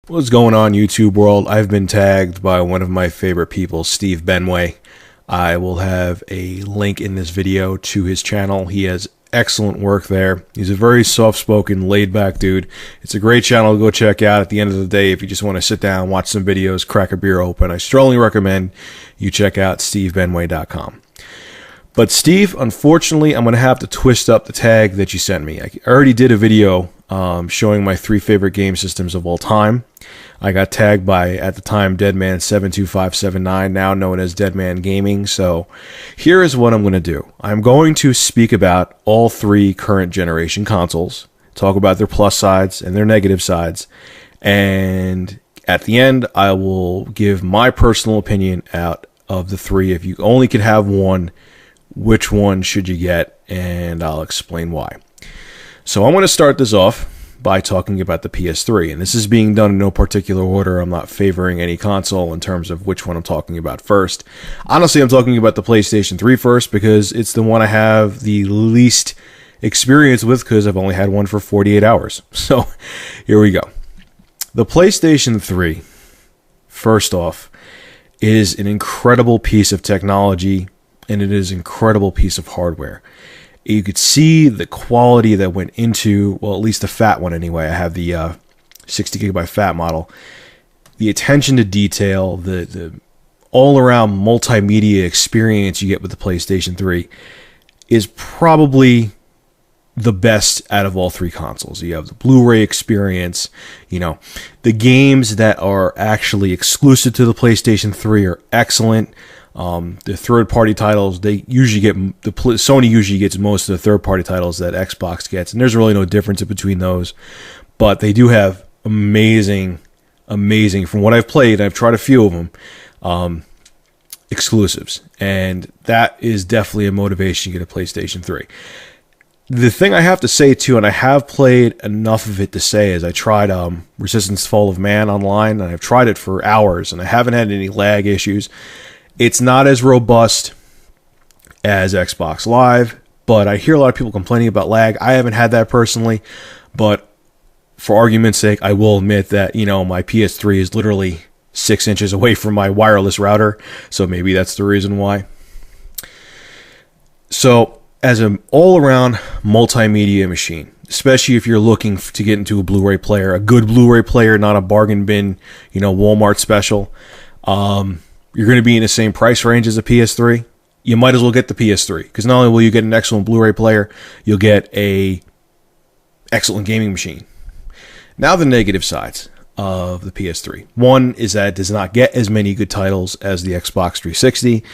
What's going on, YouTube world? I've been tagged by one of my favorite people, Steve Benway. I will have a link in this video to his channel. He has excellent work there. He's a very soft-spoken, laid-back dude. It's a great channel to go check out at the end of the day if you just want to sit down, watch some videos, crack a beer open. I strongly recommend you check out stevebenway.com. But Steve, unfortunately, I'm going to have to twist up the tag that you sent me. I already did a video showing my 3 favorite game systems of all time. I got tagged by, at the time, Deadman72579, now known as Deadman Gaming. So here is what I'm going to do. I'm going to speak about all 3 current generation consoles, talk about their plus sides and their negative sides, and at the end, I will give my personal opinion out of the 3. If you only could have one, which one should you get? And I'll explain why. So I'm going to start this off by talking about the PS3, and this is being done in no particular order. I'm not favoring any console in terms of which one I'm talking about first. Honestly, I'm talking about the PlayStation 3 first because it's the one I have the least experience with because I've only had one for 48 hours. So here we go. The PlayStation 3, first off, is an incredible piece of technology, and it is an incredible piece of hardware. You could see the quality that went into, well, at least the fat one anyway. I have the 60 gigabyte fat model. The attention to detail, the all-around multimedia experience you get with the PlayStation 3 is probably the best out of all 3 consoles. You have the Blu-ray experience. You know, the games that are actually exclusive to the PlayStation 3 are excellent. The third-party titles, they usually get, Sony usually gets most of the third-party titles that Xbox gets, and there's really no difference between those. But they do have amazing, from what I've played, I've tried a few of them, exclusives, and that is definitely a motivation to get a PlayStation 3. The thing I have to say too, and I have played enough of it to say, is I tried Resistance Fall of Man online, and I've tried it for hours, and I haven't had any lag issues. It's not as robust as Xbox Live, but I hear a lot of people complaining about lag. I haven't had that personally, but for argument's sake, I will admit that, you know, my PS3 is literally 6 inches away from my wireless router, so maybe that's the reason why. So, as an all-around multimedia machine, especially if you're looking to get into a Blu-ray player, a good Blu-ray player, not a bargain bin, you know, Walmart special, you're going to be in the same price range as a PS3. You might as well get the PS3, because not only will you get an excellent Blu-ray player, you'll get a excellent gaming machine. Now the negative sides of the PS3. One is that it does not get as many good titles as the Xbox 360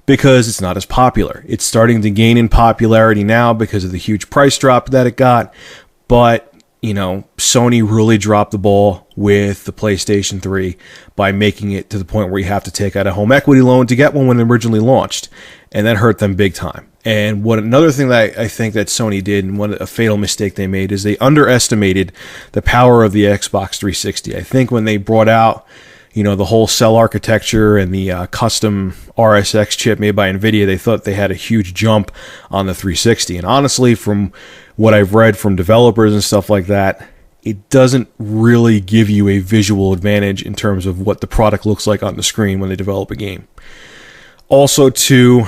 because it's not as popular. It's starting to gain in popularity now because of the huge price drop that it got, but you know, Sony really dropped the ball with the PlayStation 3 by making it to the point where you have to take out a home equity loan to get one when it originally launched, and that hurt them big time. And another thing that I think that Sony did, and a fatal mistake they made, is they underestimated the power of the Xbox 360. I think when they brought out, you know, the whole cell architecture and the custom RSX chip made by NVIDIA, they thought they had a huge jump on the 360. And honestly, from what I've read from developers and stuff like that, it doesn't really give you a visual advantage in terms of what the product looks like on the screen when they develop a game. Also, too,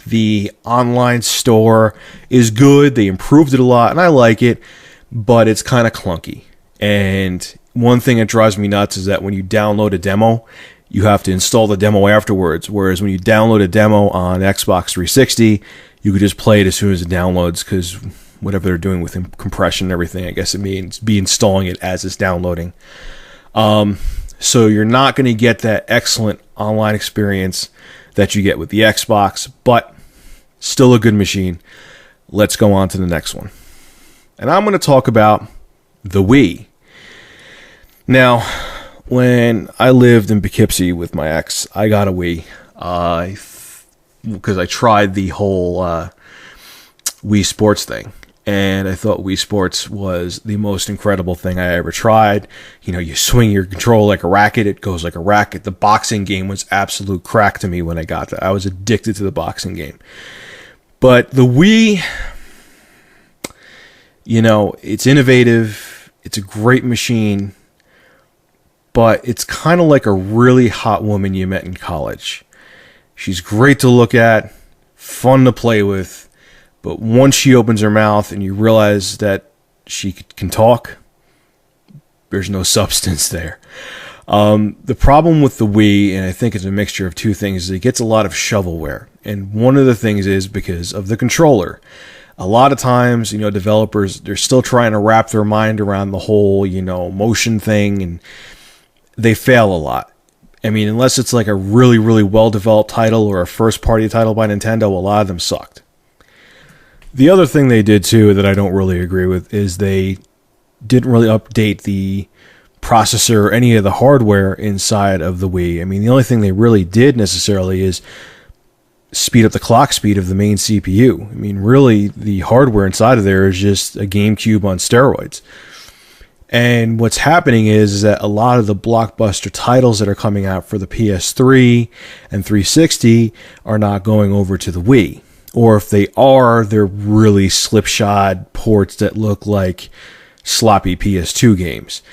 the online store is good. They improved it a lot, and I like it, but it's kind of clunky. And one thing that drives me nuts is that when you download a demo, you have to install the demo afterwards, whereas when you download a demo on Xbox 360, you could just play it as soon as it downloads, because whatever they're doing with compression and everything, I guess it means be installing it as it's downloading. So you're not going to get that excellent online experience that you get with the Xbox, but still a good machine. Let's go on to the next one. And I'm going to talk about the Wii. Now, when I lived in Poughkeepsie with my ex, I got a Wii because I tried the whole Wii Sports thing. And I thought Wii Sports was the most incredible thing I ever tried. You know, you swing your controller like a racket, it goes like a racket. The boxing game was absolute crack to me when I got that. I was addicted to the boxing game. But the Wii, you know, it's innovative. It's a great machine. but it's kind of like a really hot woman you met in college. She's great to look at, fun to play with, but once she opens her mouth and you realize that she can talk, there's no substance there. The problem with the Wii, and I think it's a mixture of two things, is it gets a lot of shovelware. And one of the things is because of the controller. A lot of times, developers, they're still trying to wrap their mind around the whole, motion thing, and they fail a lot. I mean, unless it's like a really, really well-developed title or a first-party title by Nintendo, a lot of them sucked. The other thing they did, too, that I don't really agree with is they didn't really update the processor or any of the hardware inside of the Wii. I mean, the only thing they really did necessarily is speed up the clock speed of the main CPU. I mean, really, the hardware inside of there is just a GameCube on steroids. And what's happening is that a lot of the blockbuster titles that are coming out for the PS3 and 360 are not going over to the Wii. Or if they are, they're really slipshod ports that look like sloppy PS2 games.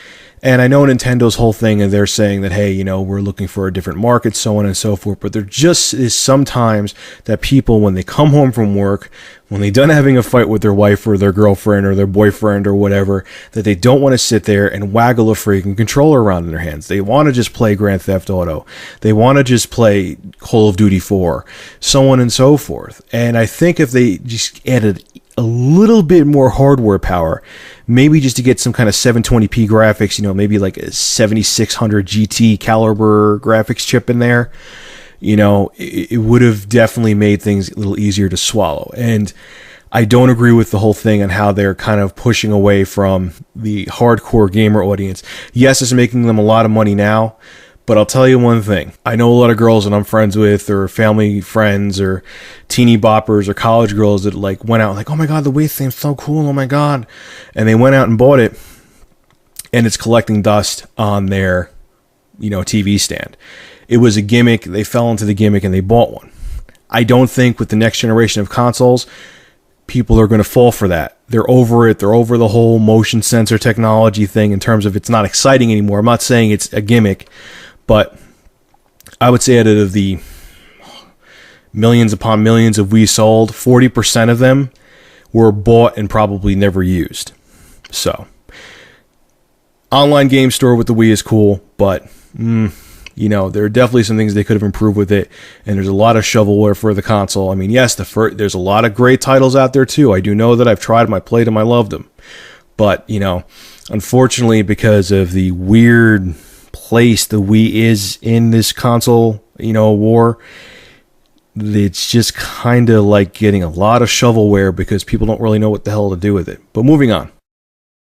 And I know Nintendo's whole thing, and they're saying that, hey, we're looking for a different market, so on and so forth. But there just is sometimes that people, when they come home from work, when they're done having a fight with their wife or their girlfriend or their boyfriend or whatever, that they don't want to sit there and waggle a freaking controller around in their hands. They want to just play Grand Theft Auto. They want to just play Call of Duty 4, so on and so forth. And I think if they just added a little bit more hardware power, maybe just to get some kind of 720p graphics, maybe like a 7600 GT caliber graphics chip in there, it would have definitely made things a little easier to swallow. And I don't agree with the whole thing on how they're kind of pushing away from the hardcore gamer audience. Yes, it's making them a lot of money now, but I'll tell you one thing. I know a lot of girls that I'm friends with, or family friends, or teeny boppers, or college girls that went out oh my god, the Wii thing's so cool, oh my god. And they went out and bought it, and it's collecting dust on their, TV stand. It was a gimmick. They fell into the gimmick and they bought one. I don't think with the next generation of consoles, people are going to fall for that. They're over it. They're over the whole motion sensor technology thing in terms of it's not exciting anymore. I'm not saying it's a gimmick, but I would say out of the millions upon millions of Wii sold, 40% of them were bought and probably never used. So, online game store with the Wii is cool, but there are definitely some things they could have improved with it, and there's a lot of shovelware for the console. I mean, yes, there's a lot of great titles out there too. I do know that I've tried them, I played them, I loved them. But, unfortunately, because of the weird place the Wii is in this console, war, it's just kind of like getting a lot of shovelware because people don't really know what the hell to do with it. But moving on.